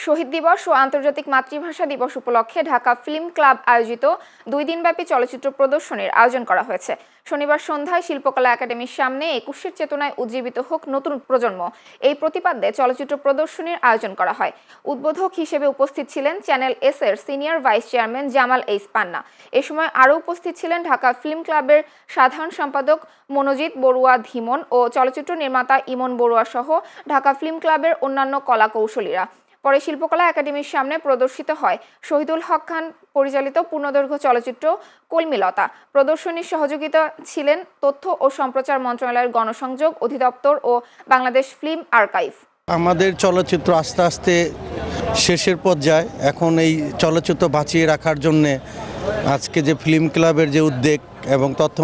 শহীদ দিবস ও আন্তর্জাতিক মাতৃভাষা দিবস উপলক্ষে ঢাকা ফিল্ম ক্লাব আয়োজিত 2 দিনব্যাপী চলচ্চিত্র প্রদর্শনীর আয়োজন করা হয়েছে। শনিবার সন্ধ্যায় শিল্পকলা একাডেমির সামনে 21-এর চেতনায় উজ্জীবিত হোক নতুন প্রজন্ম এই প্রতিপাদ্যে চলচ্চিত্র প্রদর্শনীর আয়োজন করা হয়। উদ্বোধক হিসেবে উপস্থিত ছিলেন চ্যানেল এস এর senior vice chairman Jamal H Panna. এ সময় আরও উপস্থিত ছিলেন ঢাকা ফিল্ম ক্লাবের সাধারণ সম্পাদক মনোজিৎ বড়ুয়া ধীমন ও চলচ্চিত্র নির্মাতা ইমন বড়ুয়া সহ ঢাকা ফিল্ম ক্লাবের অন্যান্য কলা কৌশলীরা। পরে শিল্পকলা একাডেমির সামনে প্রদর্শিত হয় শহীদুল হক খান পরিচালিত পূর্ণদৈর্ঘ্য চলচ্চিত্র কলমিলতা। প্রদর্শনীর সহযোগিতা ছিলেন তথ্য ও সম্প্রচার মন্ত্রণালয়ের গণসংযোগ অধিদপ্তর ও বাংলাদেশ ফিল্ম আর্কাইভ। আমাদের চলচ্চিত্র আস্তে আস্তে শেষের পর্যায়ে। এখন এই চলচ্চিত্র বাঁচিয়ে রাখার জন্যে আজকে যে ফিল্ম ক্লাবের যে উদ্যোগ এবং তথ্য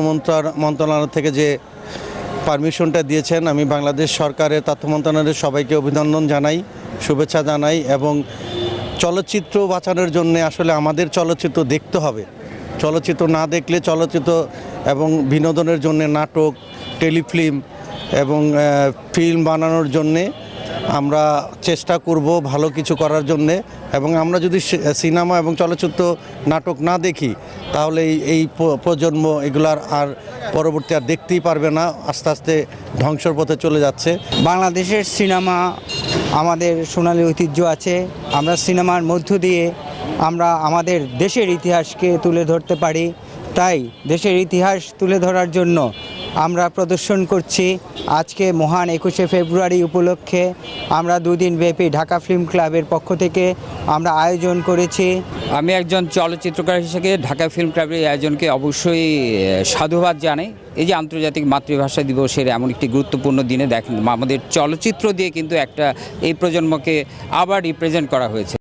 মন্ত্রণালয় থেকে যে পারমিশনটা দিয়েছেন, আমি বাংলাদেশ সরকারের তথ্য মন্ত্রণালয়ের সবাইকে অভিনন্দন জানাই, শুভেচ্ছা জানাই। এবং চলচ্চিত্র বাঁচানোর জন্য আসলে আমাদের চলচ্চিত্র দেখতে হবে। চলচ্চিত্র না দেখলে চলচ্চিত্র এবং বিনোদনের জন্য নাটক, টেলিফিল্ম এবং ফিল্ম বানানোর জন্যে আমরা চেষ্টা করব ভালো কিছু করার জন্যে। এবং আমরা যদি সিনেমা এবং চলচ্চিত্র নাটক না দেখি তাহলে এই প্রজন্ম এগুলার আর পরবর্তী আর দেখতেই পারবে না, আস্তে আস্তে ধ্বংসের পথে চলে যাচ্ছে। বাংলাদেশের সিনেমা আমাদের সোনালী ঐতিহ্য আছে। আমরা সিনেমার মধ্য দিয়ে আমরা আমাদের দেশের ইতিহাসকে তুলে ধরতে পারি। তাই দেশের ইতিহাস তুলে ধরার জন্য আমরা প্রদর্শন করছি। আজকে মহান 21শে ফেব্রুয়ারি উপলক্ষে আমরা 2 দিন ব্যাপী ঢাকা ফিল্ম ক্লাবের পক্ষ থেকে আমরা আয়োজন করেছি। আমি একজন চলচ্চিত্রকার হিসেবে ঢাকা ফিল্ম ক্লাবের এই আয়োজনকে অবশ্যই সাধুবাদ জানাই। এই যে আন্তর্জাতিক মাতৃভাষা দিবসের এমন একটি গুরুত্বপূর্ণ দিনে দেখেন আমাদের চলচ্চিত্র দিয়ে কিন্তু একটা এই প্রজন্মকে আবার রিপ্রেজেন্ট করা হয়েছে।